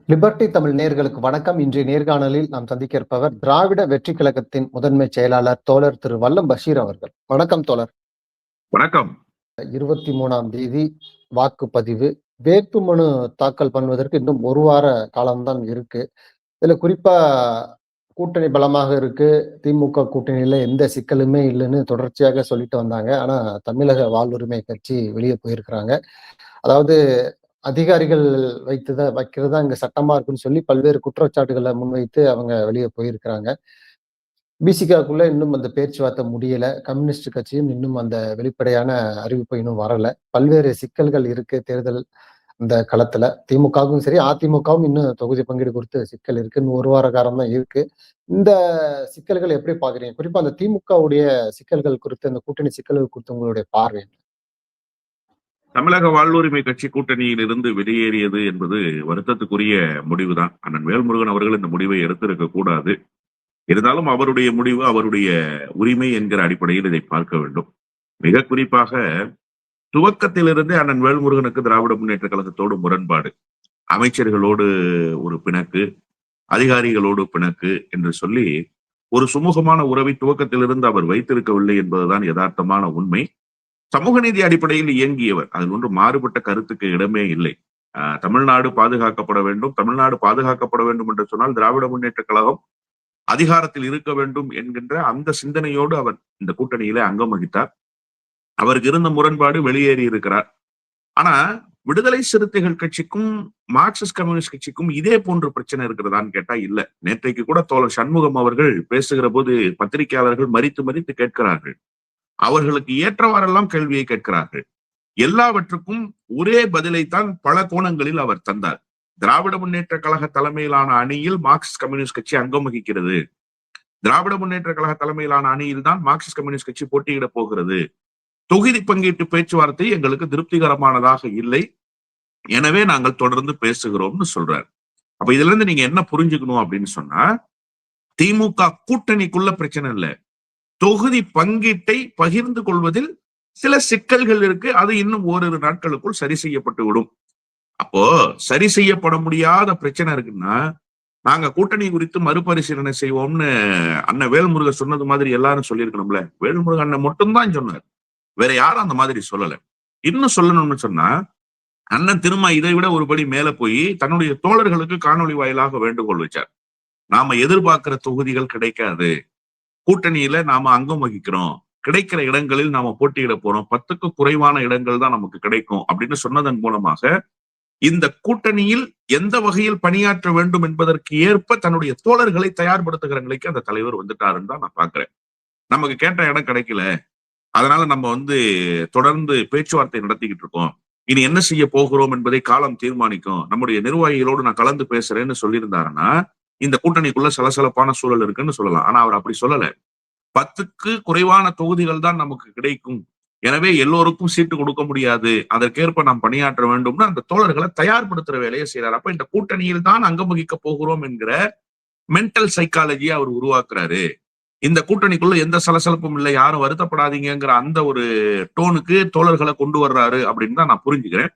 Liberty Tamil நேயர்களுக்கு வணக்கம். இன்றைய நேர்காணலில் நாம் சந்திக்க இருப்பவர் திராவிட வெற்றி கழகத்தின் முதன்மை செயலாளர் தோழர் திரு வல்லம் பஷீர் அவர்கள். வணக்கம் தோழர். வணக்கம். 23ஆம் தேதி வாக்குப்பதிவு. வேட்புமனு தாக்கல் பண்ணுவதற்கு இன்னும் ஒரு வார காலம்தான் இருக்கு. இதுல குறிப்பா கூட்டணி பலமாக இருக்கு. திமுக கூட்டணியில எந்த சிக்கலுமே இல்லைன்னு தொடர்ச்சியாக சொல்லிட்டு வந்தாங்க. ஆனா தமிழக வாழ்வுரிமை கட்சி வெளியே போயிருக்கிறாங்க. அதாவது அதிகாரிகள் வைக்கிறதா இங்க சட்டமா இருக்குன்னு சொல்லி பல்வேறு குற்றச்சாட்டுகளை முன்வைத்து அவங்க வெளியே போயிருக்கிறாங்க. பிசிகாக்குள்ள இன்னும் அந்த பேச்சுவார்த்தை முடியல. கம்யூனிஸ்ட் கட்சியும் இன்னும் அந்த வெளிப்படையான அறிவிப்பு இன்னும் வரல. பல்வேறு சிக்கல்கள் இருக்கு தேர்தல் இந்த களத்துல. திமுகவும் சரி, அதிமுகவும் இன்னும் தொகுதி பங்கீடு குறித்து சிக்கல் இருக்கு. இன்னும் ஒரு வார காலம் தான் இருக்கு. இந்த சிக்கல்கள் எப்படி பாக்குறீங்க? குறிப்பா அந்த திமுகவுடைய சிக்கல்கள் குறித்து, அந்த கூட்டணி சிக்கல்கள் குறித்து உங்களுடைய பார்வை? தமிழக வாழ்வுரிமை கட்சி கூட்டணியில் இருந்து வெளியேறியது என்பது வருத்தத்துக்குரிய முடிவுதான். அண்ணன் வேல்முருகன் அவர்கள் இந்த முடிவை எடுத்திருக்க கூடாது. இருந்தாலும் அவருடைய முடிவு அவருடைய உரிமை என்கிற அடிப்படையில் இதை பார்க்க வேண்டும். மிக குறிப்பாக துவக்கத்திலிருந்தே அண்ணன் வேல்முருகனுக்கு திராவிட முன்னேற்ற கழகத்தோடு முரண்பாடு, அமைச்சர்களோடு ஒரு பிணக்கு, அதிகாரிகளோடு பிணக்கு என்று சொல்லி ஒரு சுமூகமான உறவை துவக்கத்திலிருந்து அவர் வைத்திருக்கவில்லை என்பதுதான் யதார்த்தமான உண்மை. சமூக நீதி அடிப்படையில் இயங்கியவர். அதில் ஒன்று மாறுபட்ட கருத்துக்கு இடமே இல்லை. தமிழ்நாடு பாதுகாக்கப்பட வேண்டும், தமிழ்நாடு பாதுகாக்கப்பட வேண்டும் என்று சொன்னால் திராவிட முன்னேற்ற கழகம் அதிகாரத்தில் இருக்க வேண்டும் என்கின்ற அந்த சிந்தனையோடு அவர் இந்த கூட்டணியிலே அங்கம் வகித்தார். அவருக்கு இருந்த முரண்பாடு வெளியேறி இருக்கிறார். ஆனா விடுதலை சிறுத்தைகள் கட்சிக்கும் மார்க்சிஸ்ட் கம்யூனிஸ்ட் கட்சிக்கும் இதே போன்ற பிரச்சனை இருக்கிறதான்னு கேட்டா இல்ல. நேற்றைக்கு கூட தோழர் சண்முகம் அவர்கள் பேசுகிற போது பத்திரிகையாளர்கள் மறித்து மறித்து கேட்கிறார்கள். அவர்களுக்கு ஏற்றவாறெல்லாம் கேள்வியை கேட்கிறார்கள். எல்லாவற்றுக்கும் ஒரே பதிலைத்தான் பல கோணங்களில் அவர் தந்தார். திராவிட முன்னேற்ற கழக தலைமையிலான அணியில் மார்க்சிஸ்ட் கம்யூனிஸ்ட் கட்சி அங்கம் வகிக்கிறது. திராவிட முன்னேற்ற கழக தலைமையிலான அணியில் தான் மார்க்சிஸ்ட் கம்யூனிஸ்ட் கட்சி போட்டியிட போகிறது. தொகுதி பங்கீட்டு பேச்சுவார்த்தை எங்களுக்கு திருப்திகரமானதாக இல்லை, எனவே நாங்கள் தொடர்ந்து பேசுகிறோம்னு சொல்றாரு. அப்ப இதுல இருந்து நீங்க என்ன புரிஞ்சுக்கணும் அப்படின்னு சொன்னா, திமுக கூட்டணிக்குள்ள பிரச்சனை இல்லை, தொகுதி பங்கீட்டை பகிர்ந்து கொள்வதில் சில சிக்கல்கள் இருக்கு. அது இன்னும் ஓரிரு நாட்களுக்குள் சரி செய்யப்பட்டு விடும். அப்போ சரி செய்யப்பட முடியாத பிரச்சனை இருக்குன்னா நாங்க கூட்டணி குறித்து மறுபரிசீலனை செய்வோம்னு அண்ணன் வேல்முருகன் சொன்னது மாதிரி எல்லாரும் சொல்லியிருக்கணும்ல. வேல்முருகன் அண்ணன் மட்டும்தான் சொன்னார், வேற யாரும் அந்த மாதிரி சொல்லல. இன்னும் சொல்லணும்னு சொன்னா அண்ணன் திரும்ப இதை விட ஒருபடி மேல போய் தன்னுடைய தோழர்களுக்கு காணொலி வாயிலாக வேண்டுகோள் வச்சார். நாம எதிர்பார்க்கிற தொகுதிகள் கிடைக்காது, கூட்டணியில நாம அங்கம் வகிக்கிறோம், கிடைக்கிற இடங்களில் நாம போட்டியிட போறோம், 10க்கு குறைவான இடங்கள் தான் நமக்கு கிடைக்கும் அப்படின்னு சொன்னதன் மூலமாக இந்த கூட்டணியில் எந்த வகையில் பணியாற்ற வேண்டும் என்பதற்கு ஏற்ப தன்னுடைய தோழர்களை தயார்படுத்துகிற நிலைக்கு அந்த தலைவர் வந்துட்டாருன்னு தான் நான் பாக்குறேன். நமக்கு கேட்ட இடம் கிடைக்கல, அதனால நம்ம தொடர்ந்து பேச்சுவார்த்தை நடத்திக்கிட்டு இருக்கோம், இனி என்ன செய்ய போகிறோம் என்பதை காலம் தீர்மானிக்கும், நம்முடைய நிர்வாகிகளோடு நான் கலந்து பேசுறேன்னு சொல்லியிருந்தாருன்னா இந்த கூட்டணிக்குள்ள சலசலப்பான சூழல் இருக்குன்னு சொல்லலாம். ஆனா அவர் அப்படி சொல்லல. 10க்கு குறைவான தொகுதிகள் தான் நமக்கு கிடைக்கும், எனவே எல்லோருக்கும் சீட்டு கொடுக்க முடியாது, அதற்கேற்ப நாம் பணியாற்ற வேண்டும்னு அந்த தோழர்களை தயார்படுத்துற வேலையை செய்யறாரு. அப்ப இந்த கூட்டணியில் தான் அங்கம் வகிக்க போகிறோம் என்கிற மென்டல் சைக்காலஜியை அவர் உருவாக்குறாரு. இந்த கூட்டணிக்குள்ள எந்த சலசலப்பும் இல்லை, யாரும் வருத்தப்படாதீங்கிற அந்த ஒரு டோனுக்கு தோழர்களை கொண்டு வர்றாரு அப்படின்னு தான் நான் புரிஞ்சுக்கிறேன்.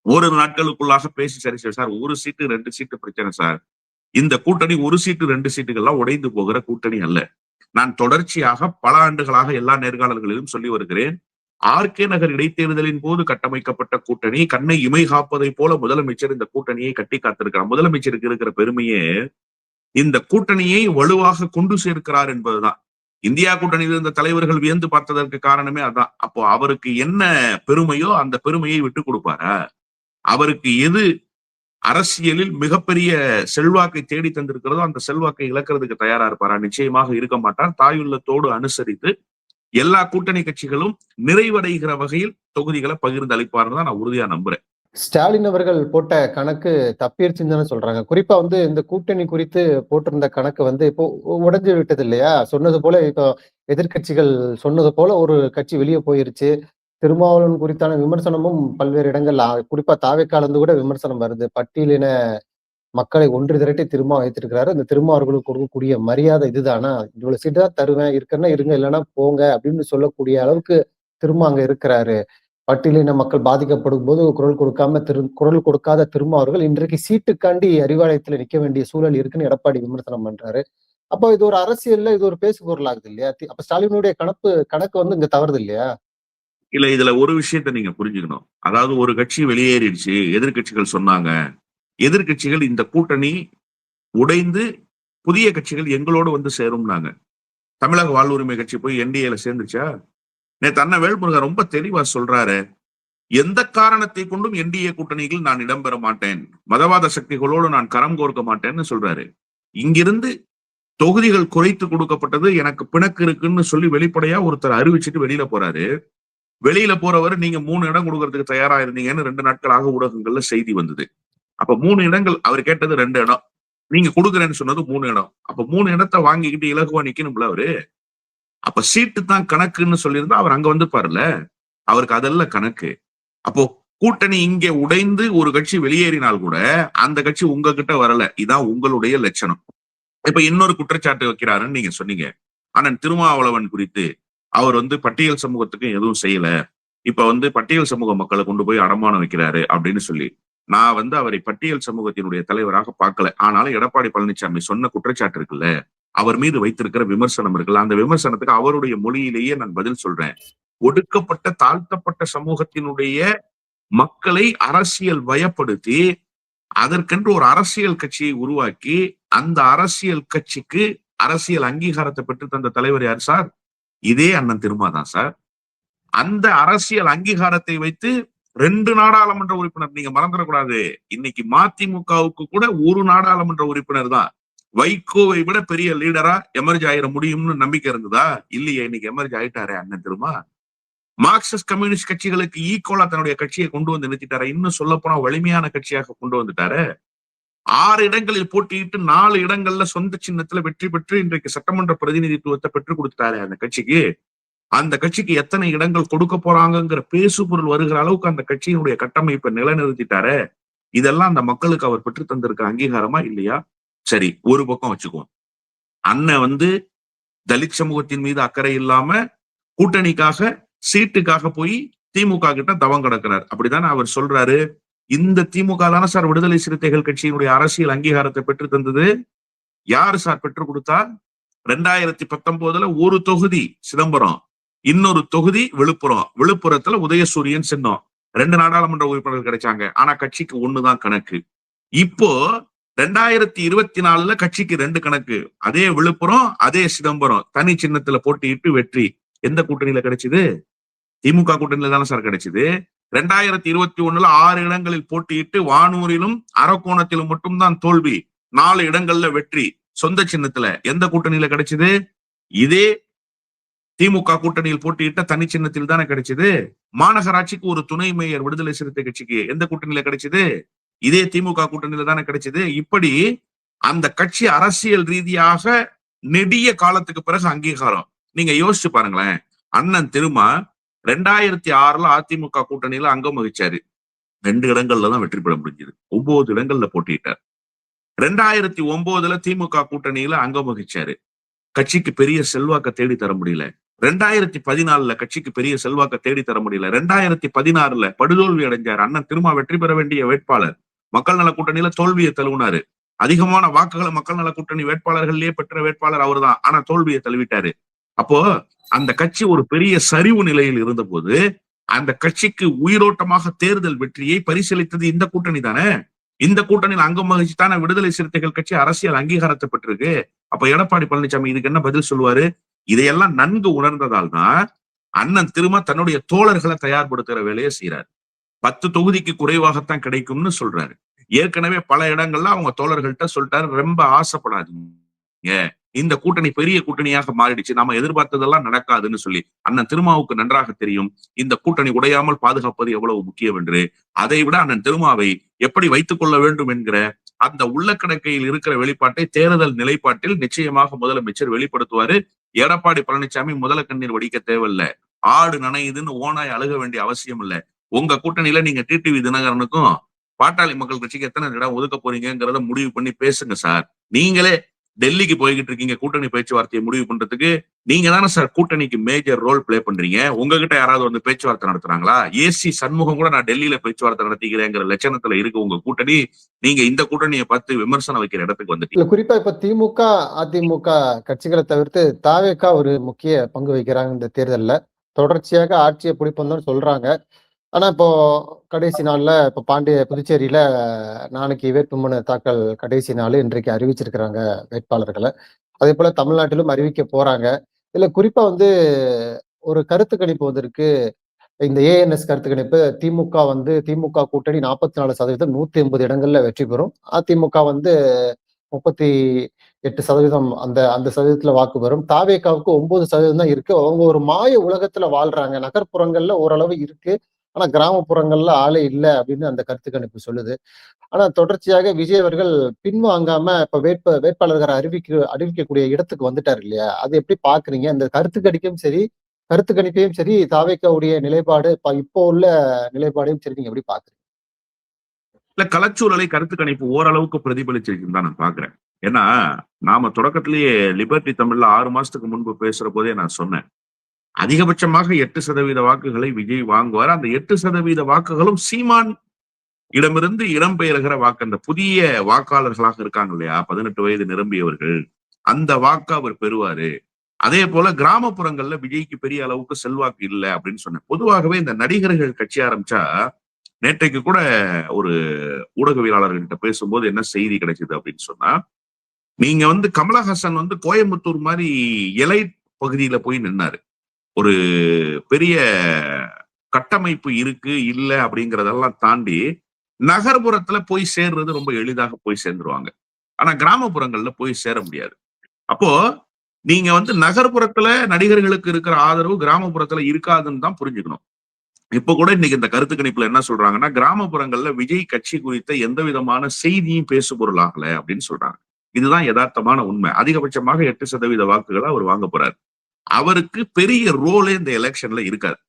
ஒரு நாட்களுக்குள்ளாக பேசி சரி சார், 1 சீட்டு 2 சீட்டு பிரச்சனை சார், இந்த கூட்டணி 1 சீட்டு 2 சீட்டுகள்லாம் உடைந்து போகிற கூட்டணி அல்ல. நான் தொடர்ச்சியாக பல ஆண்டுகளாக எல்லா நேர்காணல்களிலும் சொல்லி வருகிறேன். ஆர்கே நகர் இடைத்தேர்தலின் போது கட்டமைக்கப்பட்ட கூட்டணி கண்ணை இமை காப்பதை போல முதலமைச்சர் இந்த கூட்டணியை கட்டி காத்திருக்கிறார். முதலமைச்சருக்கு இருக்கிற பெருமையே இந்த கூட்டணியை வலுவாக கொண்டு சேர்க்கிறார் என்பதுதான். இந்தியா கூட்டணியில் இருந்த தலைவர்கள் வியந்து பார்த்ததற்கு காரணமே அதான். அப்போ அவருக்கு என்ன பெருமையோ அந்த பெருமையை விட்டு கொடுப்பாரா? அவருக்கு எது அரசியலில் மிகப்பெரிய செல்வாக்கை தேடி தந்திருக்கிறதோ அந்த செல்வாக்கை இழக்கிறதுக்கு தயாரா இருப்பாரா? நிச்சயமாக இருக்க மாட்டார். தாயுள்ளத்தோடு அனுசரித்து எல்லா கூட்டணி கட்சிகளும் நிறைவடைகிற வகையில் தொகுதிகளை பகிர்ந்து அளிப்பார்னு தான் நான் உறுதியா நம்புறேன். ஸ்டாலின் அவர்கள் போட்ட கணக்கு தப்பிடுச்சுன்னு சொல்றாங்க. குறிப்பா இந்த கூட்டணி குறித்து போட்டிருந்த கணக்கு இப்போ உடைஞ்சு விட்டது இல்லையா? சொன்னது போல இப்போ எதிர்கட்சிகள் சொன்னது போல ஒரு கட்சி வெளியே போயிருச்சு. திருமாவளவன் குறித்தான விமர்சனமும் பல்வேறு இடங்கள்ல, குறிப்பா தாவேக்கால கூட விமர்சனம் வருது. பட்டியலின மக்களை ஒன்று திரட்டி திரும்ப வைத்திருக்கிறாரு. அந்த அவர்களுக்கு கொடுக்கக்கூடிய மரியாதை இதுதானா? இவ்வளவு சீட்டு தான் தருவேன், இருக்கன்னா இருங்க, இல்லைன்னா போங்க அப்படின்னு சொல்லக்கூடிய அளவுக்கு திரும்ப அங்க இருக்கிறாரு. பட்டியலின மக்கள் பாதிக்கப்படும் போது குரல் கொடுக்காத திருமாவர்கள் இன்றைக்கு சீட்டுக்காண்டி அறிவாலயத்துல நிக்க வேண்டிய சூழல் இருக்குன்னு எடப்பாடி விமர்சனம் பண்றாரு. அப்போ இது ஒரு அரசியல்ல இது ஒரு பேசு பொருள் ஆகுது இல்லையா? அப்ப ஸ்டாலினுடைய கணக்கு வந்து இங்க தவறுது இல்லையா? இல்ல, இதுல ஒரு விஷயத்த நீங்க புரிஞ்சுக்கணும். அதாவது ஒரு கட்சி வெளியேறிடுச்சு, எதிர்க்கட்சிகள் சொன்னாங்க. எதிர்க்கட்சிகள் இந்த கூட்டணி உடைந்து புதிய கட்சிகள் எங்களோடு வந்து சேரும்னாங்க. தமிழக வாழ்வுரிமை கட்சி போய் என்டிஏல சேர்ந்துச்சா? நேத்து அண்ணன் வேல்முருகன் ரொம்ப தெளிவா சொல்றாரு. எந்த காரணத்தை கொண்டும் என்டிஏ கூட்டணியில் நான் இடம்பெற மாட்டேன், மதவாத சக்திகளோடு நான் கரம் கோர்க்க மாட்டேன்னு சொல்றாரு. இங்கிருந்து தொகுதிகள் குறைத்து கொடுக்கப்பட்டது, எனக்கு பிணக்கு இருக்குன்னு சொல்லி வெளிப்படையா ஒருத்தர் அறிவிச்சுட்டு வெளியில போறாரு. வெளியில போறவர் நீங்க 3 இடம் கொடுக்கறதுக்கு தயாரா இருந்தீங்கன்னு 2 நாட்களாக ஊடகங்கள்ல செய்தி வந்தது. அப்ப 3 இடங்கள் அவர் கேட்டது 2 இடம், நீங்க கொடுக்குறேன்னு சொன்னது 3 இடம். அப்ப 3 இடத்தை வாங்கிக்கிட்டு இலகுவா நிக்கணும்ல அவரு. அப்ப சீட்டு தான் கணக்குன்னு சொல்லியிருந்தா அவர் அங்க வந்துப்பாருல்ல. அவருக்கு அதெல்லாம் கணக்கு. அப்போ கூட்டணி இங்கே உடைந்து ஒரு கட்சி வெளியேறினால் கூட அந்த கட்சி உங்ககிட்ட வரல. இதான் உங்களுடைய லட்சணம். இப்ப இன்னொரு குற்றச்சாட்டு வைக்கிறாருன்னு நீங்க சொன்னீங்க. அண்ணன் திருமாவளவன் குறித்து அவர் வந்து பட்டியல் சமூகத்துக்கு எதுவும் செய்யல, இப்ப வந்து பட்டியல் சமூக மக்களை கொண்டு போய் அடமானம் வைக்கிறாரு அப்படின்னு சொல்லி. நான் வந்து அவரை பட்டியல் சமூகத்தினுடைய தலைவராக பார்க்கல. ஆனாலும் எடப்பாடி பழனிசாமி சொன்ன குற்றச்சாட்டு இருக்குல்ல, அவர் மீது வைத்திருக்கிற விமர்சனம் இருக்குல்ல, அந்த விமர்சனத்துக்கு அவருடைய மொழியிலேயே நான் பதில் சொல்றேன். ஒடுக்கப்பட்ட தாழ்த்தப்பட்ட சமூகத்தினுடைய மக்களை அரசியல் வயப்படுத்தி அதற்கென்று ஒரு அரசியல் கட்சியை உருவாக்கி அந்த அரசியல் கட்சிக்கு அரசியல் அங்கீகாரத்தை பெற்று தந்த தலைவர் யார் சார்? இதே அண்ணன் திருமா தான் சார். அந்த அரசியல் அங்கீகாரத்தை வைத்து 2 நாடாளுமன்ற உறுப்பினர், நீங்க மறந்துடக்கூடாது, இன்னைக்கு மதிமுகவுக்கு கூட ஒரு நாடாளுமன்ற உறுப்பினர் தான். வைகோவை விட பெரிய லீடரா எமர்ஜ் ஆயிட முடியும்னு நம்பிக்கை இருந்ததா? இல்லையே, இன்னைக்கு எமர்ஜ் ஆயிட்டாரே அண்ணன் திருமா. மார்க்சிஸ்ட் கம்யூனிஸ்ட் கட்சிகளுக்கு ஈக்குவலா தன்னுடைய கட்சியை கொண்டு வந்து நிறுத்திட்டாரு. இன்னும் சொல்ல போனா வலிமையான கட்சியாக கொண்டு வந்துட்டாரு. 6 இடங்களில் போட்டியிட்டு 4 இடங்கள்ல சொந்த சின்னத்துல வெற்றி பெற்று இன்றைக்கு சட்டமன்ற பிரதிநிதித்துவத்தை பெற்றுக் கொடுத்தாரு அந்த கட்சிக்கு. அந்த கட்சிக்கு எத்தனை இடங்கள் கொடுக்க போறாங்கிற பேசு பொருள் வருகிற அளவுக்கு அந்த கட்சியினுடைய கட்டமைப்பை நிலைநிறுத்திட்டாரு. இதெல்லாம் அந்த மக்களுக்கு அவர் பெற்று தந்திருக்க அங்கீகாரமா இல்லையா? சரி, ஒரு பக்கம் வச்சுக்குவோம். அண்ணன் வந்து தலித் சமூகத்தின் மீது அக்கறை இல்லாம கூட்டணிக்காக சீட்டுக்காக போய் திமுக கிட்ட தவம் கிடக்கிறார், அப்படித்தானே அவர் சொல்றாரு. இந்த திமுக தானே சார் விடுதலை சிறுத்தைகள் கட்சியினுடைய அரசியல் அங்கீகாரத்தை பெற்று தந்தது. யாரு சார் பெற்றுக் கொடுத்தா? 2019 ஒரு தொகுதி சிதம்பரம், இன்னொரு தொகுதி விழுப்புரம். விழுப்புரத்துல உதயசூரியன் சின்னம். 2 நாடாளுமன்ற உறுப்பினர்கள் கிடைச்சாங்க. ஆனா கட்சிக்கு 1 தான் கணக்கு. இப்போ 2024 கட்சிக்கு 2 கணக்கு. அதே விழுப்புரம், அதே சிதம்பரம், தனி சின்னத்துல போட்டியிட்டு வெற்றி. எந்த கூட்டணியில கிடைச்சது? திமுக கூட்டணியில தானே சார் கிடைச்சது. 2021 6 இடங்களில் போட்டியிட்டு வானூரிலும் அரக்கோணத்திலும் மட்டும்தான் தோல்வி, 4 இடங்கள்ல வெற்றி. சொந்த சின்னத்துல எந்த கூட்டணியில கிடைச்சது? இதே திமுக கூட்டணியில் போட்டியிட்ட தனி சின்னத்தில் தானே கிடைச்சது. மாநகராட்சிக்கு ஒரு துணை மேயர் விடுதலை சிறுத்தை கட்சிக்கு எந்த கூட்டணியில கிடைச்சது? இதே திமுக கூட்டணியில தானே கிடைச்சது. இப்படி அந்த கட்சி அரசியல் ரீதியாக நெடிய காலத்துக்கு பிறகு அங்கீகாரம். நீங்க யோசிச்சு பாருங்களேன். அண்ணன் திருமா 2006 அதிமுக கூட்டணியில அங்கம் வகிச்சாரு. 2 இடங்கள்ல தான் வெற்றி பெற முடிஞ்சது. 9 இடங்கள்ல போட்டியிட்டார். 2009 திமுக கூட்டணியில அங்கம் வகிச்சாரு. கட்சிக்கு பெரிய செல்வாக்க தேடி தர முடியல. 2014 கட்சிக்கு பெரிய செல்வாக்க தேடி தர முடியல. 2016 படுதோல்வி அடைஞ்சார். அண்ணன் திருமா வெற்றி பெற வேண்டிய வேட்பாளர். மக்கள் நல கூட்டணியில தோல்வியை தழுவினாரு. அதிகமான வாக்குகளை மக்கள் நல கூட்டணி வேட்பாளர்கள்லயே பெற்ற வேட்பாளர் அவர் தான். ஆனா தோல்வியை தழுவிட்டாரு. அப்போ அந்த கட்சி ஒரு பெரிய சரிவு நிலையில் இருந்த போது அந்த கட்சிக்கு உயிரோட்டமாக தேர்தல் வெற்றியை பரிசீலித்தது இந்த கூட்டணி தானே. இந்த கூட்டணியில் அங்கம் வகிச்சு தானே விடுதலை சிறுத்தைகள் கட்சி அரசியல் அங்கீகாரத்தை பெற்றிருக்கு. அப்ப எடப்பாடி பழனிசாமி இதுக்கு என்ன பதில் சொல்லுவாரு? இதையெல்லாம் நன்கு உணர்ந்ததால் தான் அண்ணன் திரும்ப தன்னுடைய தோழர்களை தயார்படுத்துற வேலையை செய்யறாரு. 10 தொகுதிக்கு குறைவாகத்தான் கிடைக்கும்னு சொல்றாரு. ஏற்கனவே பல இடங்கள்ல அவங்க தோழர்கள்ட்ட சொல்லிட்டாரு, ரொம்ப ஆசைப்படாதீங்க, இந்த கூட்டணி பெரிய கூட்டணியாக மாறிடுச்சு, நாம எதிர்பார்த்ததெல்லாம் நடக்காதுன்னு சொல்லி. அண்ணன் திருமாவுக்கு நன்றாக தெரியும் இந்த கூட்டணி உடையாமல் பாதுகாப்பது எவ்வளவு முக்கியம் என்று. அதை விட அண்ணன் திருமாவை எப்படி வைத்துக் கொள்ள வேண்டும் என்கிற அந்த உள்ளக்கணக்கையில் இருக்கிற வெளிப்பாட்டை தேர்தல் நிலைப்பாட்டில் நிச்சயமாக முதலமைச்சர் வெளிப்படுத்துவாரு. எடப்பாடி பழனிசாமி முதல கண்ணீர் வடிக்க தேவையில்லை. ஆடு நனையுதுன்னு ஓனாய் அழுக வேண்டிய அவசியம் இல்லை. உங்க கூட்டணியில நீங்க டிடிவி தினகரனுக்கும் பாட்டாளி மக்கள் கட்சிக்கு எத்தனை இடம் ஒதுக்க போறீங்கிறத முடிவு பண்ணி பேசுங்க சார். நீங்களே டெல்லிக்கு போய்கிட்டு இருக்கீங்க கூட்டணி பேச்சுவார்த்தையை முடிவு பண்றதுக்கு. நீங்க தானே சார் கூட்டணிக்கு மேஜர் ரோல் பிளே பண்றீங்க. உங்ககிட்ட யாராவது வந்து பேச்சுவார்த்தை நடத்துறாங்களா? ஏசி சண்முகம் கூட நான் டெல்லியில பேச்சுவார்த்தை நடத்திக்கிறேங்கிற லட்சணத்துல இருக்கு உங்க கூட்டணி. நீங்க இந்த கூட்டணியை பார்த்து விமர்சனம் வைக்கிற இடத்துக்கு வந்துட்டீங்க. இல்ல குறிப்பா இப்ப திமுக, அதிமுக கட்சிகளை தவிர்த்து தாவேகா ஒரு முக்கிய பங்கு வகிக்கிறாங்க இந்த தேர்தல்ல. தொடர்ச்சியாக ஆட்சியை பிடிப்போம்னு சொல்றாங்க. ஆனா இப்போ கடைசி நாள்ல இப்ப புதுச்சேரியில நாளைக்கு வேட்புமனு தாக்கல் கடைசி நாள். இன்றைக்கு அறிவிச்சிருக்கிறாங்க வேட்பாளர்களை. அதே போல தமிழ்நாட்டிலும் அறிவிக்க போறாங்க. இதுல குறிப்பா வந்து ஒரு கருத்து கணிப்பு வந்திருக்கு. இந்த ஏஎன்எஸ் கருத்து கணிப்பு திமுக கூட்டணி 44%, 180 இடங்கள்ல வெற்றி பெறும். அதிமுக 38% அந்த அந்த சதவீதத்துல வாக்கு வரும். தாவேகாவுக்கு 9% தான் இருக்கு. அவங்க ஒரு மாய உலகத்துல வாழ்றாங்க. நகர்ப்புறங்கள்ல ஓரளவு இருக்கு. ஆனா கிராமப்புறங்கள்ல ஆளே இல்ல அப்படின்னு அந்த கருத்து கணிப்பு சொல்லுது. ஆனா தொடர்ச்சியாக விஜய் அவர்கள் பின்வாங்காம இப்ப வேட்பாளர்களை அறிவிக்கக்கூடிய இடத்துக்கு வந்துட்டாரு இல்லையா? அது எப்படி பாக்குறீங்க? இந்த கருத்து கணிப்பையும் சரி, தாவேகாவுடைய நிலைப்பாடு இப்போ உள்ள நிலைப்பாடையும் சரி நீங்க எப்படி பாக்குறீங்க? இல்ல, களச்சூழலை கருத்து கணிப்பு ஓரளவுக்கு பிரதிபலிச்சிருக்குன்னு தான் நான் பாக்குறேன். ஏன்னா நாம தொடக்கத்திலேயே லிபர்டி தமிழ்ல 6 மாசத்துக்கு முன்பு பேசுற போதே நான் சொன்னேன், அதிகபட்சமாக 8% வாக்குகளை விஜய் வாங்குவார். அந்த 8% வாக்குகளும் சீமான் இடமிருந்து இடம்பெயர்கிற வாக்கு. அந்த புதிய வாக்காளர்களாக இருக்காங்க இல்லையா, 18 வயது நிரம்பியவர்கள், அந்த வாக்கு அவர் பெறுவாரு. அதே போல கிராமப்புறங்கள்ல விஜய்க்கு பெரிய அளவுக்கு செல்வாக்கு இல்லை அப்படின்னு சொன்னேன். பொதுவாகவே இந்த நடிகர்கள் கட்சி ஆரம்பிச்சா, நேற்றைக்கு கூட ஒரு ஊடகவியலாளர்கிட்ட பேசும்போது என்ன செய்தி கிடைச்சது அப்படின்னு சொன்னா, நீங்க கமலஹாசன் கோயம்புத்தூர் மாதிரி எலை பகுதியில போய் நின்னாரு. ஒரு பெரிய கட்டமைப்பு இருக்கு இல்ல அப்படிங்கறதெல்லாம் தாண்டி நகர்ப்புறத்துல போய் சேர்றது ரொம்ப எளிதாக போய் சேர்ந்துருவாங்க. ஆனா கிராமப்புறங்கள்ல போய் சேர முடியாது. அப்போ நீங்க நகர்ப்புறத்துல நடிகர்களுக்கு இருக்கிற ஆதரவு கிராமப்புறத்துல இருக்காதுன்னு தான் புரிஞ்சுக்கணும். இப்ப கூட இன்னைக்கு இந்த கருத்து கணிப்புல என்ன சொல்றாங்கன்னா, கிராமப்புறங்கள்ல விஜய் கட்சி குறித்த எந்த விதமான செய்தியும் பேசு பொருளாகல அப்படின்னு சொல்றாங்க. இதுதான் யதார்த்தமான உண்மை. அதிகபட்சமாக 8% வாக்குகளை அவர் வாங்க போறாரு. அவருக்கு பெரிய ரோலே இந்த எலெக்ஷன்ல இருக்காது.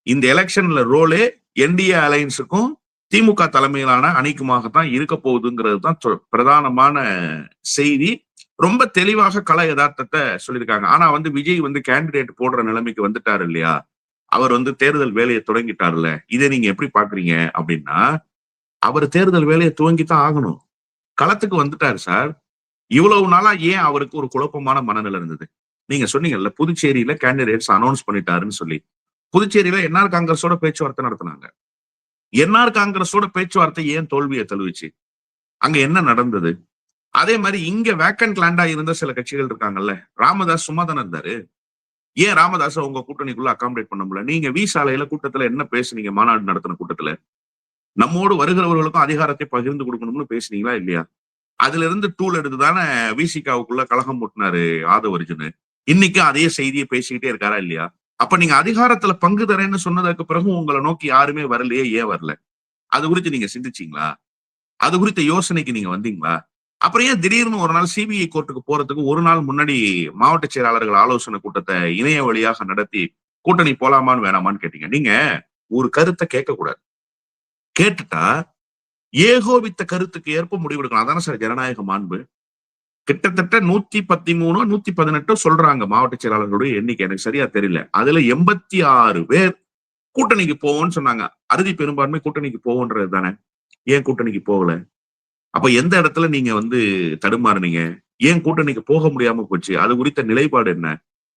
இந்த எலெக்ஷன்ல ரோலே என்டிஏ அலையன்ஸுக்கும் திமுக தலைமையிலான அணிக்குமாகத்தான் இருக்க போகுதுங்கிறது தான் பிரதானமான செய்தி. ரொம்ப தெளிவாக கள யதார்த்தத்தை சொல்லியிருக்காங்க. ஆனா விஜய் கேண்டிடேட் போடுற நிலைமைக்கு வந்துட்டாரு இல்லையா, அவர் தேர்தல் வேலையை தொடங்கிட்டாருல்ல, இதை நீங்க எப்படி பாக்குறீங்க அப்படின்னா, அவர் தேர்தல் வேலையை துவங்கித்தான் ஆகணும். களத்துக்கு வந்துட்டாரு சார். இவ்வளவு நாளா ஏன் அவருக்கு ஒரு குழப்பமான மனநிலை இருந்தது? நீங்க சொன்னீங்கல்ல, புதுச்சேரியில கேண்டிடேட்ஸ் அனௌன்ஸ் பண்ணிட்டாருன்னு சொல்லி. புதுச்சேரியில என்ஆர் காங்கிரஸோட பேச்சுவார்த்தை நடத்தினாங்க. என்ஆர் காங்கிரஸோட பேச்சுவார்த்தை ஏன் தோல்வியை தழுவிச்சு? அங்க என்ன நடந்தது? அதே மாதிரி இங்க வேக்கன்ட் லேண்டா இருந்த சில கட்சிகள் இருக்காங்கல்ல, ராமதாஸ் சும்மா தானே இருந்தாரு. ஏன் ராமதாஸ் உங்க கூட்டணிக்குள்ள அகாமடேட் பண்ண முடியல? நீங்க வி சாலையில கூட்டத்துல என்ன பேசுனீங்க? மாநாடு நடத்தின கூட்டத்துல நம்மோடு வருகிறவர்களுக்கும் அதிகாரத்தை பகிர்ந்து கொடுக்கணும்னு பேசுனீங்களா இல்லையா? அதுல இருந்து டூல் எடுத்து தானே விசிகாவுக்குள்ள கழகம் போட்டினாரு ஆதவ அர்ஜுன். இன்னைக்கு அதே செய்தியை பேசிக்கிட்டே இருக்காரா இல்லையா? அப்ப நீங்க அதிகாரத்துல பங்கு தரேன்னு சொன்னதுக்கு பிறகு உங்களை நோக்கி யாருமே வரலையே, ஏன் வரல? அது குறித்து நீங்க சிந்திச்சீங்களா? அது குறித்த யோசனைக்கு நீங்க வந்தீங்களா? அப்புறம் ஏன் திடீர்னு ஒரு நாள் சிபிஐ கோர்ட்டுக்கு போறதுக்கு ஒரு நாள் முன்னாடி மாவட்ட செயலாளர்கள் ஆலோசனை கூட்டத்தை இணைய வழியாக நடத்தி கூட்டணி போலாமான்னு வேணாமான்னு கேட்டீங்க? நீங்க ஒரு கருத்தை கேட்க கூடாது. கேட்டுட்டா ஏகோபித்த கருத்துக்கு ஏற்ப முடிவெடுக்கலாம். அதான சார் ஜனநாயக மாண்பு. கிட்டத்தட்ட 113 118 சொல்றாங்க மாவட்ட செயலாளர்களுடைய எண்ணிக்கை, எனக்கு சரியா தெரியல. அதுல 86 பேர் கூட்டணிக்கு போவோம்னு சொன்னாங்க. அறுதி பெரும்பான்மை கூட்டணிக்கு போவோன்றது தானே. ஏன் கூட்டணிக்கு போகல? அப்ப எந்த இடத்துல நீங்க தடுமாறுனீங்க? ஏன் கூட்டணிக்கு போக முடியாம போச்சு? அது குறித்த நிலைப்பாடு என்ன?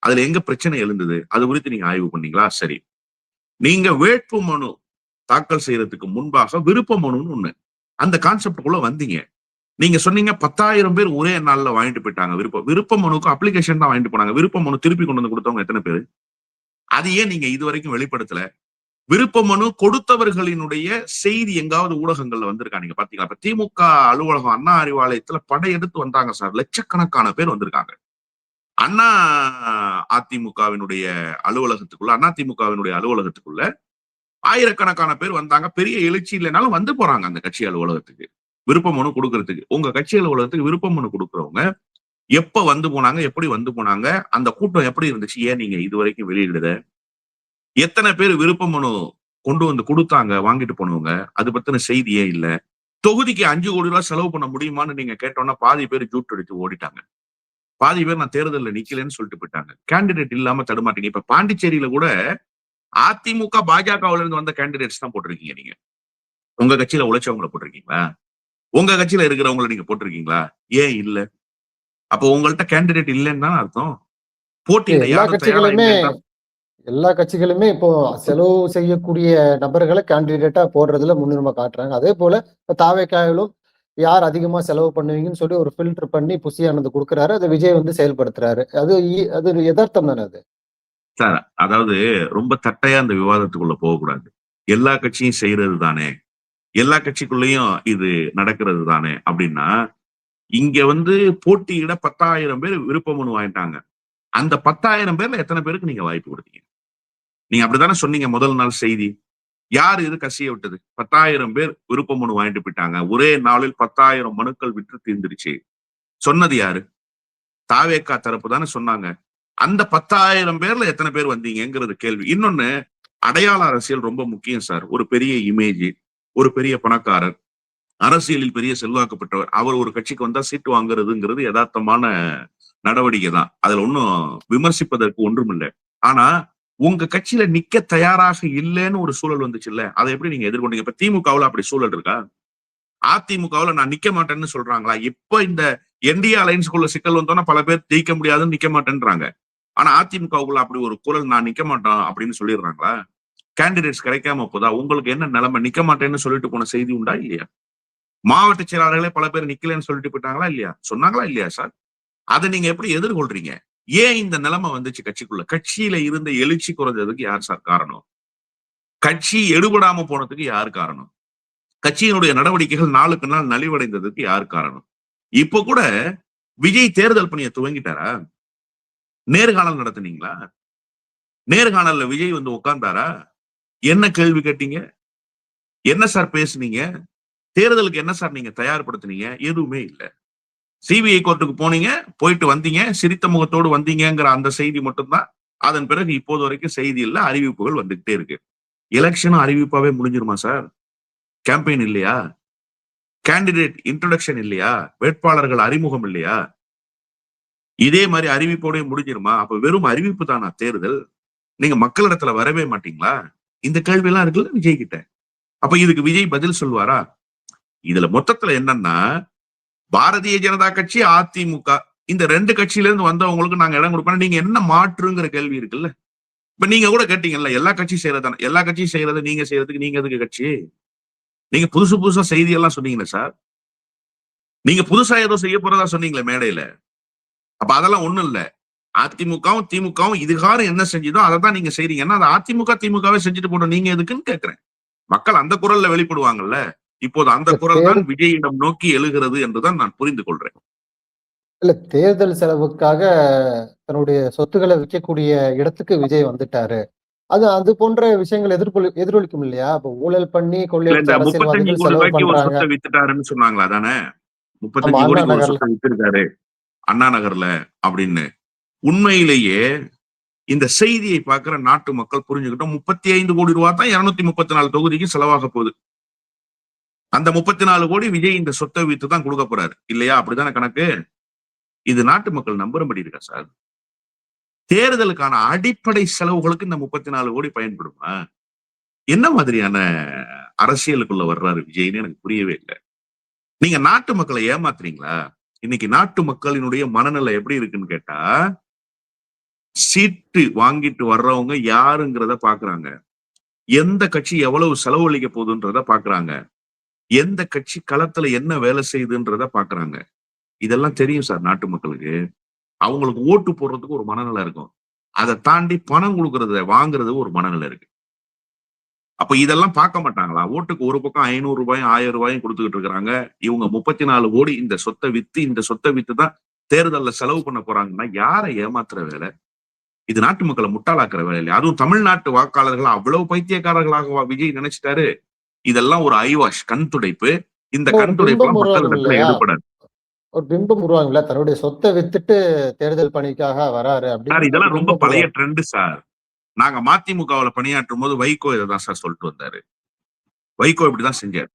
அதுல எங்க பிரச்சனை எழுந்தது? அது குறித்து நீங்க ஆய்வு பண்ணீங்களா? சரி, நீங்க வேட்பு மனு தாக்கல் செய்யறதுக்கு முன்பாக விருப்ப மனுன்னு ஒண்ணு, அந்த கான்செப்டுக்குள்ள வந்தீங்க. நீங்க சொன்னீங்க 10,000 பேர் ஒரே நாள்ல வாங்கிட்டு போயிட்டாங்க. விருப்ப மனுக்கு அப்ளிகேஷன் தான் வாங்கிட்டு போனாங்க. விருப்ப மனு திருப்பி கொண்டு வந்து கொடுத்தவங்க எத்தனை பேரு? அது ஏன் நீங்க இது வரைக்கும் வெளிப்படுத்தல? விருப்ப மனு கொடுத்தவர்களினுடைய செய்தி எங்காவது ஊடகங்கள்ல வந்திருக்கா? நீங்க பாத்தீங்களா? இப்ப திமுக அலுவலகம் அண்ணா அறிவாலயத்துல படையெடுத்து வந்தாங்க சார். லட்சக்கணக்கான பேர் வந்திருக்காங்க. அண்ணா அதிமுகவினுடைய அலுவலகத்துக்குள்ள ஆயிரக்கணக்கான பேர் வந்தாங்க. பெரிய எழுச்சி இல்லைனாலும் வந்து போறாங்க அந்த கட்சி அலுவலகத்துக்கு விருப்ப மனு கொடுக்கறதுக்கு. உங்க கட்சி அலுவலகத்துக்கு விருப்ப மனு கொடுக்கறவங்க எப்ப வந்து போனாங்க? எப்படி வந்து போனாங்க? அந்த கூட்டம் எப்படி இருந்துச்சு? ஏன் நீங்க இது வரைக்கும் வெளியிடல? எத்தனை பேர் விருப்ப மனு கொண்டு வந்து கொடுத்தாங்க வாங்கிட்டு போனவங்க? அது பத்தின செய்தியே இல்ல. தொகுதிக்கு 5 கோடி ரூபாய் செலவு பண்ண முடியுமான்னு நீங்க கேட்டோம்னா பாதி பேர் ஜூட் அடிச்சு ஓடிட்டாங்க. பாதி பேர் நான் தேர்தல்ல நிக்கலன்னு சொல்லிட்டு போயிட்டாங்க. கேண்டிடேட் இல்லாம தடுமாட்டீங்க. இப்ப பாண்டிச்சேரியில கூட அதிமுக, பாஜகவுல இருந்து வந்த கேண்டிடேட்ஸ் தான் போட்டிருக்கீங்க நீங்க. உங்க கட்சியில உழைச்சவங்கள போட்டிருக்கீங்களா? உங்க கட்சியில இருக்கிறவங்கள நீங்க போட்டிருக்கீங்களா? ஏன் இல்ல? அப்போ உங்கள்ட்ட கேண்டிடேட் இல்லைன்னு தான் அர்த்தம். போட்டியிட எல்லா யாரும் தயாரா கட்சிகளுமே இல்லைன்னு தான். எல்லா கட்சிகளுமே இப்போ செலவு செய்யக்கூடிய நபர்கள கேண்டிடேட்டா போடுறதுல முன்னுரிமை காட்டுறாங்க. அதேபோல இப்ப தாவேக்காவிலும் யார் அதிகமா செலவு பண்ணுவீங்கன்னு சொல்லி ஒரு ஃபில்டர் பண்ணி புசி ஆனந்த் குடுக்குறாரு. அத விஜய் வந்து செயல்படுத்துறாரு. அது எதார்த்தம் தானே அது. சார், அதாவது ரொம்ப தட்டையா அந்த விவாதத்துக்குள்ள போகக்கூடாது. எல்லா கட்சியும் செய்யறது தானே, எல்லா கட்சிக்குள்ளேயும் இது நடக்கிறது தானே அப்படின்னா, இங்க வந்து போட்டியிட 10,000 பேர் விருப்ப மனு வாங்கிட்டாங்க. அந்த 10,000 பேர்ல எத்தனை பேருக்கு நீங்க வாய்ப்பு கொடுத்தீங்க? நீங்க அப்படித்தானே சொன்னீங்க முதல் நாள் செய்தி. யார் இது கசிய விட்டது? 10,000 பேர் விருப்ப மனு வாங்கிட்டு போயிட்டாங்க. ஒரே நாளில் 10,000 மனுக்கள் விற்று தீர்ந்துருச்சு. சொன்னது யாரு? தாவேக்கா தரப்பு தானே சொன்னாங்க. அந்த 10,000 பேர்ல எத்தனை பேர் வந்தீங்கங்கிறது கேள்வி. இன்னொன்னு, அடையாள அரசியல் ரொம்ப முக்கியம் சார். ஒரு பெரிய இமேஜ், ஒரு பெரிய பணக்காரர், அரசியலில் பெரிய செல்வாக்கு பெற்றவர், அவர் ஒரு கட்சிக்கு வந்தா சீட்டு வாங்குறதுங்கிறது யதார்த்தமான நடவடிக்கை தான். அதுல ஒன்னும் விமர்சிப்பதற்கு ஒன்றும் இல்லை. ஆனா உங்க கட்சியில நிக்க தயாராக இல்லைன்னு ஒரு சூழல் வந்துச்சுல்ல, அதை எப்படி நீங்க எதிர்கொண்டீங்க? இப்ப திமுகவுல அப்படி சூழல் இருக்கா? அதிமுகவுல நான் நிக்க மாட்டேன்னு சொல்றாங்களா? இப்ப இந்த என்டிஏ அலைன்ஸ்குள்ள சிக்கல் வந்தோன்னா பல பேர் ஜெயிக்க முடியாதுன்னு நிக்க மாட்டேன்றாங்க. ஆனா அதிமுகவுக்குள்ள அப்படி ஒரு குரல் நான் நிக்க மாட்டோம் அப்படின்னு சொல்லிடுறாங்களா? கேண்டிடேட்ஸ் கிடைக்காம போதா? உங்களுக்கு என்ன நிலைமை? நிக்க மாட்டேன்னு சொல்லிட்டு போன செய்தி உண்டா இல்லையா? மாவட்ட செயலாளர்களே பல பேர் நிக்கலன்னு சொல்லிட்டு போயிட்டாங்களா இல்லையா? சொன்னாங்களா இல்லையா சார்? அதை நீங்க எப்படி எதிர்கொள்றீங்க? ஏன் இந்த நிலைமை வந்துச்சு கட்சிக்குள்ள? கட்சியில இருந்த எழுச்சி குறைஞ்சதுக்கு யார் சார் காரணம்? கட்சி எடுபடாம போனதுக்கு யார் காரணம்? கட்சியினுடைய நடவடிக்கைகள் நாளுக்கு நாள் நலிவடைந்ததுக்கு யார் காரணம்? இப்ப கூட விஜய் தேர்தல் பணியை துவங்கிட்டாரா? நேர்காணல் நடத்துனீங்களா? நேர்காணல்ல விஜய் வந்து உட்கார்ந்தாரா? என்ன கேள்வி கேட்டீங்க? என்ன சார் பேசுனீங்க? தேர்தலுக்கு என்ன சார் நீங்க தயார்படுத்துனீங்க? எதுவுமே இல்ல. சிபிஐ கோர்ட்டுக்கு போனீங்க, போயிட்டு வந்தீங்க, சிரித்த முகத்தோடு வந்தீங்கங்கிற அந்த செய்தி மட்டும்தான். அதன் பிறகு இப்போது வரைக்கும் செய்தி இல்ல, அறிவிப்புகள் வந்துகிட்டே இருக்கு. எலெக்ஷனும் அறிவிப்பாவே முடிஞ்சிருமா சார்? கேம்பெயின் இல்லையா? கேண்டிடேட் இன்ட்ரோடக்ஷன் இல்லையா? வேட்பாளர்கள் அறிமுகம் இல்லையா? இதே மாதிரி அறிவிப்போட முடிஞ்சிருமா? அப்ப வெறும் அறிவிப்பு தானா தேர்தல்? நீங்க மக்களிடத்துல வரவே மாட்டீங்களா? இந்த கேள்வி எல்லாம் இருக்குல்ல விஜய் கிட்ட. அப்ப இதுக்கு விஜய் பதில் சொல்வாரா? இதுல மொத்தத்துல என்னன்னா, பாரதிய ஜனதா கட்சி, அதிமுக இந்த 2 கட்சியில இருந்து வந்தவங்களுக்கு நாங்க இடம் கொடுப்போம். நீங்க என்ன மாற்றுங்கிற கேள்வி இருக்குல்ல. இப்ப நீங்க கூட கேட்டீங்கல்ல, எல்லா கட்சியும் செய்யறதானே, எல்லா கட்சியும் செய்யறத நீங்க செய்யறதுக்கு நீங்க எதுக்கு கட்சி? நீங்க புதுசு புதுசா செய்தி எல்லாம் சொன்னீங்களே சார். நீங்க புதுசா ஏதோ செய்ய போறதா சொன்னீங்களே மேடையில. அப்ப அதெல்லாம் ஒண்ணும் இல்ல. அதிமுகவும் திமுகவும் இதுகாரம் என்ன செஞ்சதோ அதை தான் நீங்க செய்றீங்கன்னா, அது அதிமுக திமுகவே செஞ்சுட்டு போட்டோம், நீங்க எதுக்குன்னு கேட்கிறேன். மக்கள் அந்த குரல்ல வெளிப்படுவாங்கல்ல. இப்போது அந்த இல்ல குரல் தான் விஜயிடம் நோக்கி எழுகிறது என்றுதான் நான் புரிந்து கொள்றேன். தேர்தல் செலவுக்காக தன்னுடைய சொத்துக்கள விக்கக்கூடிய இடத்துக்கு விஜய் வந்துட்டாரு. அது அது போன்ற விஷயங்கள் எதிரொலிக்கும் இல்லையா? அப்ப ஊழல் பண்ணி இல்ல, கொள்ளையடிச்ச இந்த 35 அரசியல்வாதிகள் கோடி செலவு ரூபாய்க்கு ஒரு பண்றாங்க. சொத்தை வித்துட்டாருன்னு சொன்னாங்களா தானே? ஆமா, 35 அண்ணா கோடிக்கு ஒரு நகர்ல. சொத்தை வித்திருக்காரு அண்ணா நகர்ல அப்படின்னு. உண்மையிலேயே இந்த செய்தியை பார்க்கிற நாட்டு மக்கள் புரிஞ்சுக்கிட்டோம். 35 கோடி ரூபாய் தான் 234 தொகுதிக்கு செலவாக போகுது. அந்த 34 கோடி விஜய் இந்த சொத்தை வித்து தான் கொடுக்க போறாரு இல்லையா? அப்படித்தானே கணக்கு? இது நாட்டு மக்கள் நம்புறபடி இருக்கா சார்? தேர்தலுக்கான அடிப்படை செலவுகளுக்கு இந்த 34 கோடி பயன்படுமா? என்ன மாதிரியான அரசியலுக்குள்ள வர்றாரு விஜய்னு எனக்கு புரியவே இல்லை. நீங்க நாட்டு மக்களை ஏமாத்துறீங்களா? இன்னைக்கு நாட்டு மக்களினுடைய மனநிலை எப்படி இருக்குன்னு கேட்டா, சீட்டு வாங்கிட்டு வர்றவங்க யாருங்கிறத பாக்குறாங்க. எந்த கட்சி எவ்வளவு செலவழிக்க போகுதுன்றத பாக்குறாங்க. எந்த கட்சி களத்துல என்ன வேலை செய்யுதுன்றத பாக்குறாங்க. இதெல்லாம் தெரியும் சார் நாட்டு மக்களுக்கு. அவங்களுக்கு ஓட்டு போடுறதுக்கு ஒரு மனநிலை இருக்கும். அதை தாண்டி பணம் கொடுக்கறத வாங்குறது ஒரு மனநிலை இருக்கு. அப்ப இதெல்லாம் பார்க்க மாட்டாங்களா? ஓட்டுக்கு ஒரு பக்கம் 500 ரூபாயும் 1000 ரூபாயும் கொடுத்துக்கிட்டு இருக்காங்க. இவங்க 34 கோடி இந்த சொத்தை வித்து தான் தேர்தல்ல செலவு பண்ண போறாங்கன்னா யாரை ஏமாத்துற வேலை? இது நாட்டு மக்களை முட்டாளாக்குற வேலை இல்லையா? அதுவும் தமிழ்நாட்டு வாக்காளர்கள் அவ்வளவு பைத்தியக்காரர்களாக விஜய் நினைச்சிட்டாரு. இதெல்லாம் ஒரு ஐவாஷ், கண் துடைப்பு. இந்த ஒரு கண் பிம்பம் துடைப்புலாம் உருவாகும் மக்களிடத்துல இல்லையா? எடுபடாது. ஒரு பிம்பம் உருவாகும்ல. தன்னுடைய சொத்த வித்துட்டு தேர்தல் பணிக்காக வராரு சார், அப்படின்னு ஒரு இதெல்லாம் ரொம்ப பிம்பம் பழைய உருவாகும். Trend sir. நாங்க மதிமுகவுல பணியாற்றும் போது வைகோ இதைதான் சார் சொல்லிட்டு வந்தாரு. வைகோ இப்படிதான் செஞ்சாரு.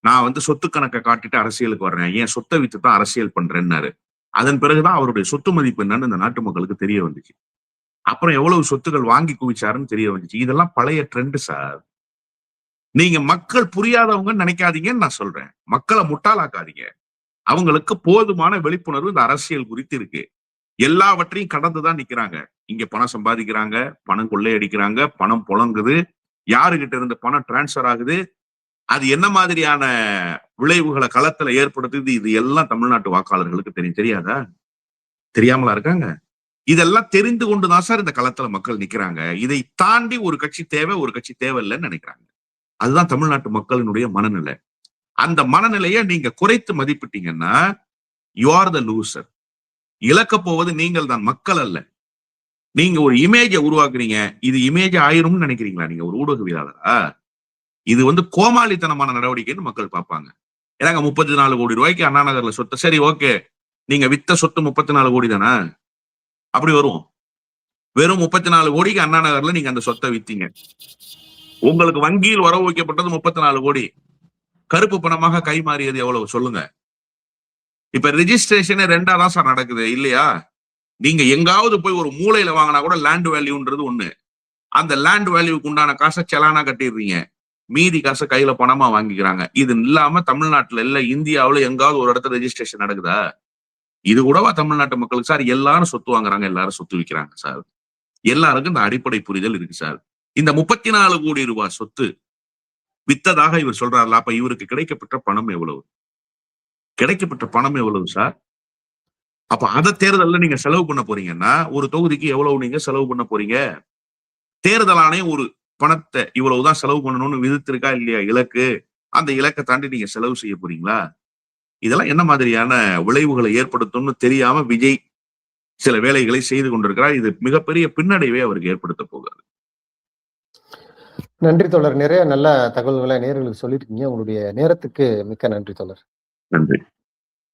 நான் வந்து சொத்து கணக்கை காட்டிட்டு அரசியலுக்கு வர்றேன். ஏன் சொத்தை வித்து தான் அரசியல் பண்றேன்னாரு. அதன் பிறகுதான் அவருடைய சொத்து மதிப்பு என்னன்னு இந்த நாட்டு மக்களுக்கு தெரிய வந்துச்சு. அப்புறம் எவ்வளவு சொத்துக்கள் வாங்கி குவிச்சாருன்னு தெரிய வந்துச்சு. இதெல்லாம் பழைய ட்ரெண்ட் சார். நீங்க மக்கள் புரியாதவங்கன்னு நினைக்காதீங்கன்னு நான் சொல்றேன். மக்களை முட்டாளாக்காதீங்க. அவங்களுக்கு போதுமான விழிப்புணர்வு இந்த அரசியல் குறித்து இருக்கு. எல்லாவற்றையும் கடந்துதான் நிக்கிறாங்க. இங்க பணம் சம்பாதிக்கிறாங்க, பணம் கொள்ளையடிக்கிறாங்க, பணம் புழங்குது, யாருகிட்ட இருந்து பணம் டிரான்ஸ்பர் ஆகுது, அது என்ன மாதிரியான விளைவுகளை களத்துல ஏற்படுத்துது, இது எல்லாம் தமிழ்நாட்டு வாக்காளர்களுக்கு தெரியாதா? தெரியாமலா இருக்காங்க? இதெல்லாம் தெரிந்து கொண்டுதான் சார் இந்த களத்துல மக்கள் நிக்கிறாங்க. இதை தாண்டி ஒரு கட்சி தேவை, ஒரு கட்சி தேவையில்லைன்னு நினைக்கிறாங்க. அதுதான் தமிழ்நாட்டு மக்களினுடைய மனநிலை. அந்த மனநிலையை நீங்க குறைத்து மதிப்பிட்டீங்கன்னா யூ ஆர் த லூசர். இழக்க போவது நீங்கள் தான், மக்கள் அல்ல. நீங்க ஒரு இமேஜை உருவாக்குறீங்க. இது இமேஜ் ஆயிரும்னு நினைக்கிறீங்களா நீங்க ஒரு ஊடகவியலாளரா? இது கோமாளித்தனமான நடவடிக்கைன்னு மக்கள் பார்ப்பாங்க. ஏன்னாங்க 34 கோடி ரூபாய்க்கு அண்ணா நகர்ல சொத்து, சரி ஓகே, நீங்க வித்த சொத்து 34 கோடி தானே? அப்படி வரும். வெறும் 34 கோடிக்கு அண்ணா நகர்ல நீங்க அந்த சொத்தை வித்தீங்க. உங்களுக்கு வங்கியில் வரவு வைக்கப்பட்டது 34 கோடி. கருப்பு பணமாக கைமாறியது எவ்வளவு சொல்லுங்க? இப்ப ரெஜிஸ்ட்ரேஷனே 2ஆ தான் சார் நடக்குது இல்லையா? நீங்க எங்காவது போய் ஒரு மூலையில வாங்கினா கூட லேண்ட் வேல்யூன்றது ஒண்ணு. அந்த லேண்ட் வேல்யூக்கு உண்டான காசை செலானா கட்டிடுறீங்க. மீதி காசை கையில பணமா வாங்கிக்கிறாங்க. இது இல்லாம தமிழ்நாட்டுல இல்ல இந்தியாவுல எங்காவது ஒரு இடத்துல ரெஜிஸ்ட்ரேஷன் நடக்குதா? இது கூடவா தமிழ்நாட்டு மக்களுக்கு சார்? எல்லாரும் சொத்து வாங்குறாங்க, எல்லாரும் சொத்து விற்கிறாங்க சார். எல்லாருக்கும் இந்த அடிப்படை புரிதல் இருக்கு சார். இந்த 34 கோடி ரூபாய் சொத்து வித்ததாக இவர் சொல்றாருல, அப்ப இவருக்கு கிடைக்கப்பட்ட பணம் எவ்வளவு? கிடைக்கப்பட்ட பணம் எவ்வளவு சார்? அப்ப அத தேர்தல்ல நீங்க செலவு பண்ண போறீங்கன்னா ஒரு தொகுதிக்கு எவ்வளவு நீங்க செலவு பண்ண போறீங்க? தேர்தல் ஆணையம் ஒரு பணத்தை இவ்வளவுதான் செலவு பண்ணணும்னு விதித்திருக்கா இல்லையா இலக்கு? அந்த இலக்கை தாண்டி நீங்க செலவு செய்ய போறீங்களா? இதெல்லாம் என்ன மாதிரியான விளைவுகளை ஏற்படுத்தும்னு தெரியாம விஜய் சில வேலைகளை செய்து கொண்டிருக்கிறார். இது மிகப்பெரிய பின்னடைவை அவருக்கு ஏற்படுத்த போகிறது. நன்றி தோழர். நிறைய நல்ல தகவல்களை நேயர்களுக்கு சொல்லியிருக்கீங்க. உங்களுடைய நேரத்துக்கு மிக்க நன்றி தோழர். நன்றி.